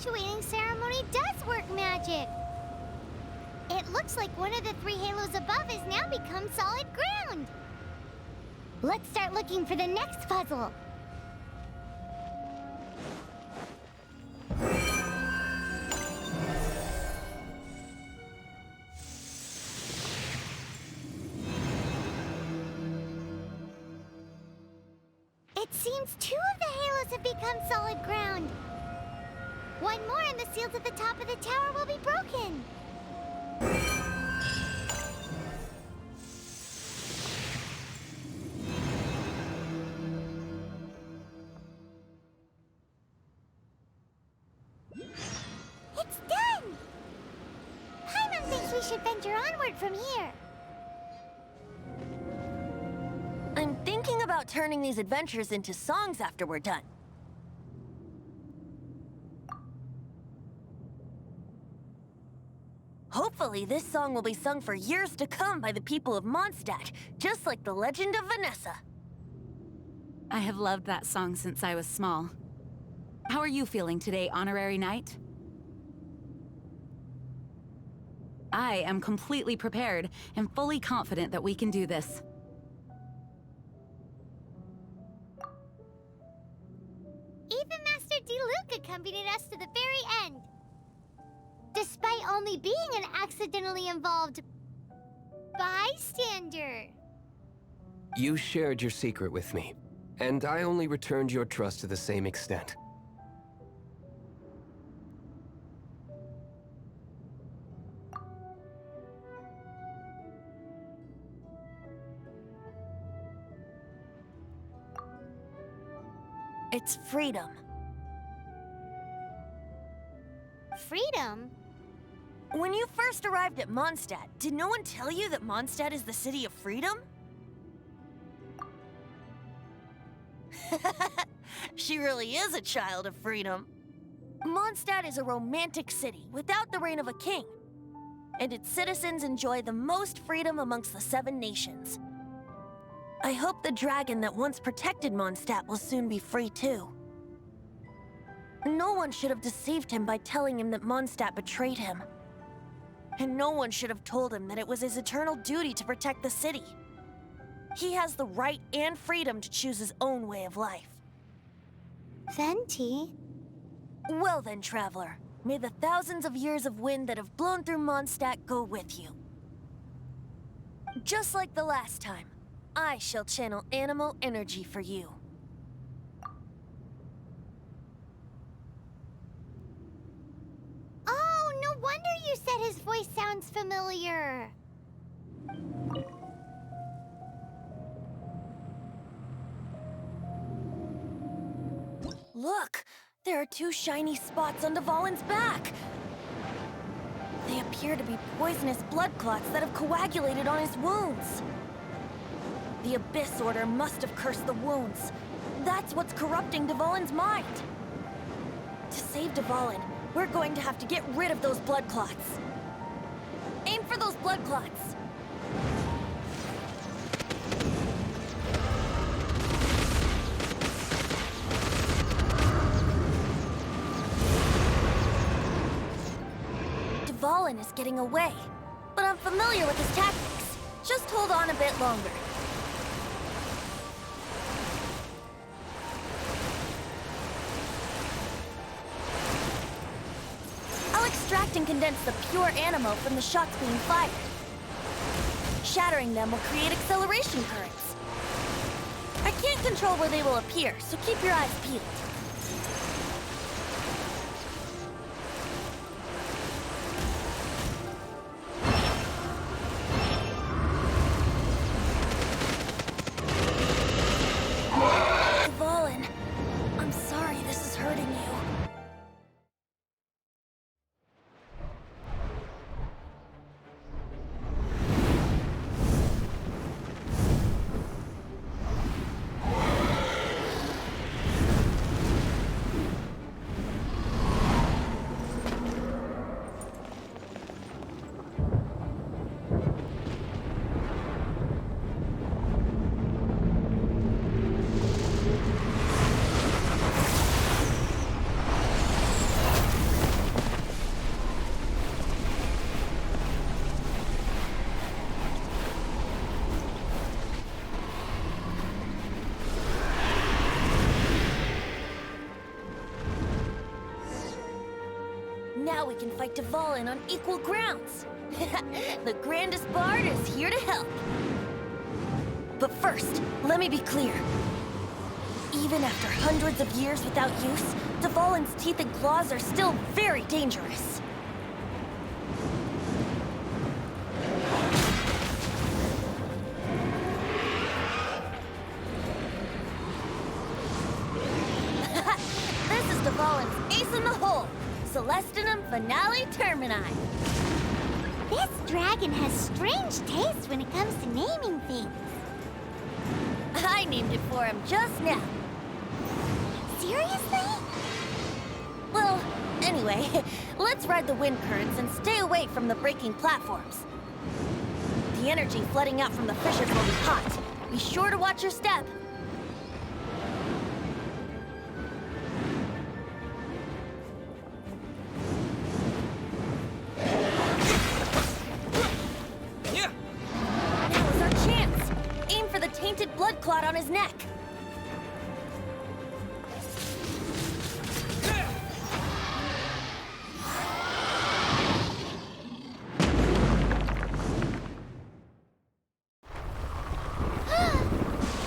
actuating ceremony does work magic. It looks like one of the 3 halos above has now become solid ground. Let's start looking for the next puzzle. It seems 2 of the halos have become solid ground. One more and the seals at the top of the tower will be broken. It's done! Paimon thinks we should venture onward from here. I'm thinking about turning these adventures into songs after we're done. Hopefully, this song will be sung for years to come by the people of Mondstadt, just like the legend of Vanessa. I have loved that song since I was small. How are you feeling today, Honorary Knight? I am completely prepared and fully confident that we can do this. Even Master Diluc accompanied us to the very end. Despite only being an accidentally involved bystander. You shared your secret with me, and I only returned your trust to the same extent. It's freedom. Freedom? When you first arrived at Mondstadt, did no one tell you that Mondstadt is the city of freedom? She really is a child of freedom. Mondstadt is a romantic city without the reign of a king, and its citizens enjoy the most freedom amongst the 7 nations. I hope the dragon that once protected Mondstadt will soon be free too. No one should have deceived him by telling him that Mondstadt betrayed him. And no one should have told him that it was his eternal duty to protect the city. He has the right and freedom to choose his own way of life. Venti? Well then, traveler, may the thousands of years of wind that have blown through Mondstadt go with you. Just like the last time, I shall channel animal energy for you. Oh, no wonder you said his voice sounds familiar. Look! There are 2 shiny spots on Dvalin's back! They appear to be poisonous blood clots that have coagulated on his wounds. The Abyss Order must have cursed the wounds. That's what's corrupting Dvalin's mind. To save Dvalin, we're going to have to get rid of those blood clots. Aim for those blood clots! Dvalin is getting away, but I'm familiar with his tactics. Just hold on a bit longer. I'll extract and condense the pure animo from the shots being fired. Shattering them will create acceleration currents. I can't control where they will appear, so keep your eyes peeled. Dvalin, I'm sorry this is hurting you. we can fight Dvalin on equal grounds. The grandest bard is here to help. But first, let me be clear. Even after hundreds of years without use, Dvalin's teeth and claws are still very dangerous. This is Dvalin's ace in the hole, Celestinum Finale Termini. This dragon has strange taste when it comes to naming things. I named it for him just now. Seriously? Well, anyway, let's ride the wind currents and stay away from the breaking platforms. The energy flooding out from the fissures will be hot. Be sure to watch your step. Now is our chance. Aim for the tainted blood clot on his neck.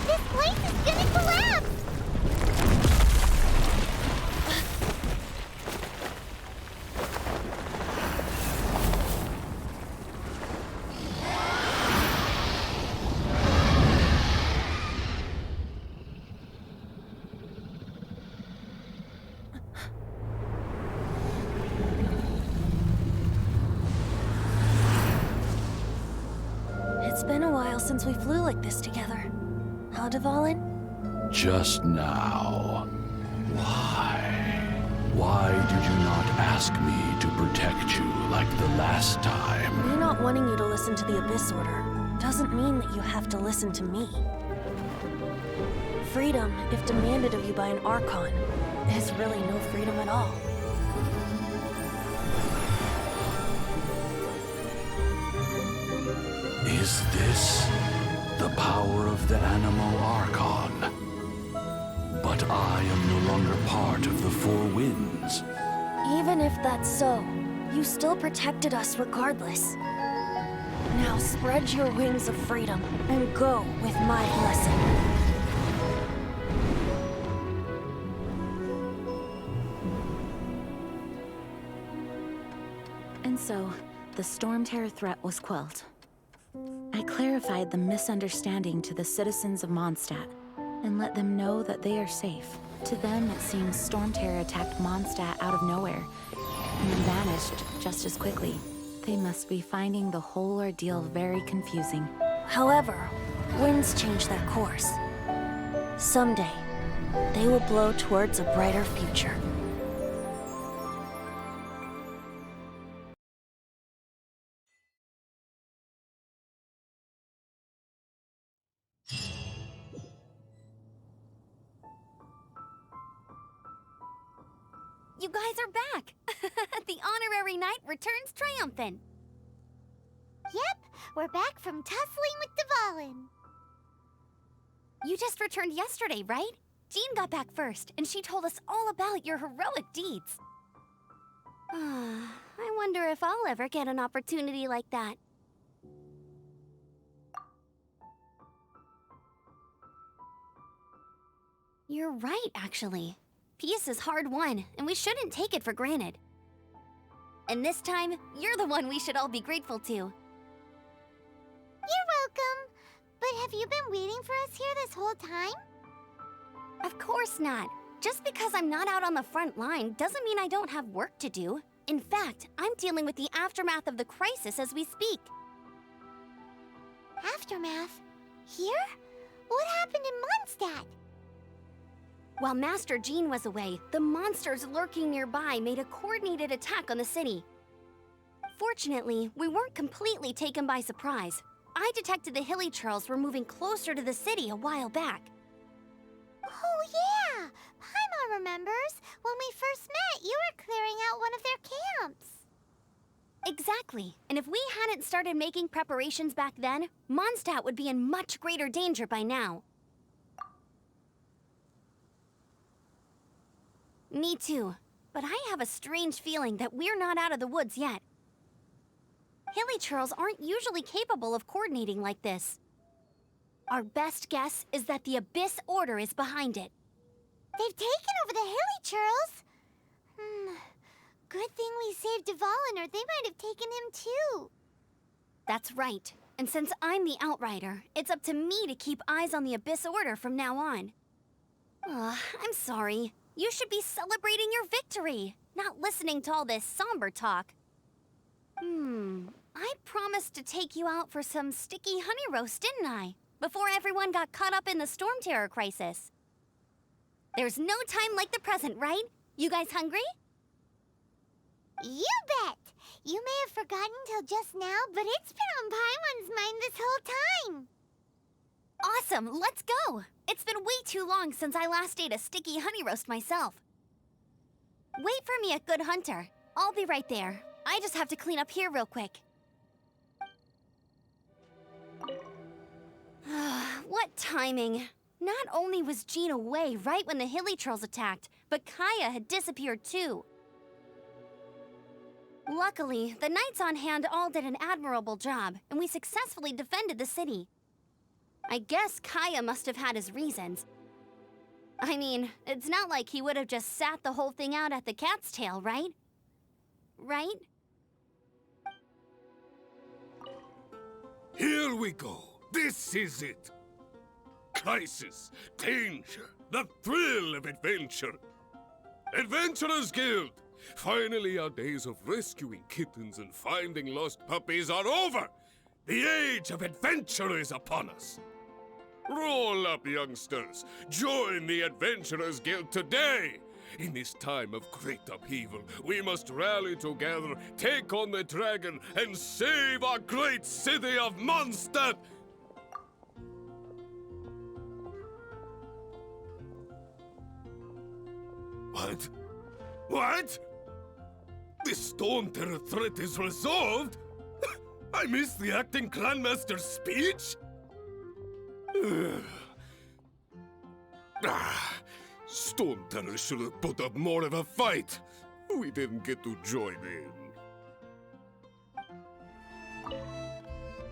This place is gonna collapse! It's been a while since we flew like this together. How, Dvalin? Just now. Why? Why did you not ask me to protect you like the last time? Me not wanting you to listen to the Abyss Order doesn't mean that you have to listen to me. Freedom, if demanded of you by an Archon, is really no freedom at all. Is this the power of the Animo Archon? But I am no longer part of the Four Winds. Even if that's so, you still protected us regardless. Now spread your wings of freedom and go with my blessing. And so, the Storm Terror threat was quelled. I clarified the misunderstanding to the citizens of Mondstadt and let them know that they are safe. To them, it seems Storm Terror attacked Mondstadt out of nowhere and then vanished just as quickly. They must be finding the whole ordeal very confusing. However, winds change their course. Someday, they will blow towards a brighter future. You guys are back! The honorary knight returns triumphant. Yep, we're back from tussling with Dvalin. You just returned yesterday, right? Jean got back first, and she told us all about your heroic deeds. I wonder if I'll ever get an opportunity like that. You're right, actually. Peace is hard won, and we shouldn't take it for granted. And this time, you're the one we should all be grateful to. You're welcome. But have you been waiting for us here this whole time? Of course not. Just because I'm not out on the front line doesn't mean I don't have work to do. In fact, I'm dealing with the aftermath of the crisis as we speak. Aftermath? Here? What happened in Mondstadt? While Master Jean was away, the monsters lurking nearby made a coordinated attack on the city. Fortunately, we weren't completely taken by surprise. I detected the Hilly Churls were moving closer to the city a while back. Oh yeah! Paimon remembers. When we first met, you were clearing out one of their camps. Exactly. And if we hadn't started making preparations back then, Mondstadt would be in much greater danger by now. Me too. but I have a strange feeling that we're not out of the woods yet. Hilly churls aren't usually capable of coordinating like this. Our best guess is that the Abyss Order is behind it. They've taken over the Hilly churls. Good thing we saved Dvalin, or they might have taken him too. That's right. And since I'm the Outrider, it's up to me to keep eyes on the Abyss Order from now on. I'm sorry. You should be celebrating your victory, not listening to all this somber talk. I promised to take you out for some sticky honey roast, didn't I? Before everyone got caught up in the Storm Terror crisis. There's no time like the present, right? You guys hungry? You bet! You may have forgotten till just now, but it's been on Paimon's mind this whole time. Awesome, let's go! It's been way too long since I last ate a sticky honey roast myself. Wait for me at Good Hunter. I'll be right there. I just have to clean up here real quick. What timing! Not only was Jean away right when the Hilly Trolls attacked, but Kaya had disappeared too. Luckily, the knights on hand all did an admirable job, and we successfully defended the city. I guess Kaya must have had his reasons. I mean, it's not like he would have just sat the whole thing out at the cat's tail, right? Right? Here we go. This is it. Crisis, danger, the thrill of adventure. Adventurers Guild! Finally, our days of rescuing kittens and finding lost puppies are over! The age of adventure is upon us! Roll up, youngsters! Join the Adventurers Guild today! In this time of great upheaval, we must rally together, take on the dragon, and save our great city of Mondstadt! What? What? The Storm Terror threat is resolved? I missed the acting clanmaster's speech? Storm Terror should have put up more of a fight. We didn't get to join in.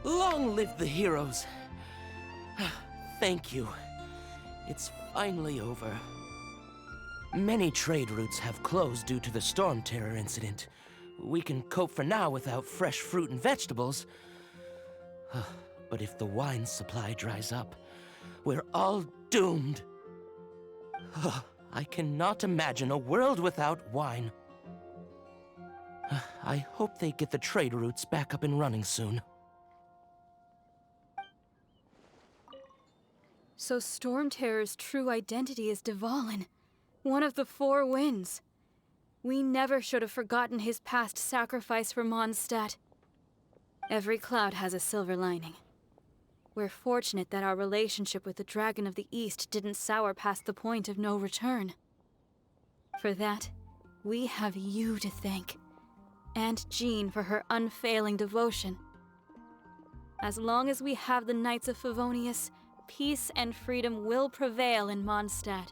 Long live the heroes. Thank you. It's finally over. Many trade routes have closed due to the Storm Terror incident. We can cope for now without fresh fruit and vegetables. But if the wine supply dries up, we're all doomed. I cannot imagine a world without wine. I hope they get the trade routes back up and running soon. So Storm Terror's true identity is Dvalin, one of the Four Winds. We never should have forgotten his past sacrifice for Mondstadt. Every cloud has a silver lining. We're fortunate that our relationship with the Dragon of the East didn't sour past the point of no return. For that, we have you to thank, and Jean for her unfailing devotion. As long as we have the Knights of Favonius, peace and freedom will prevail in Mondstadt.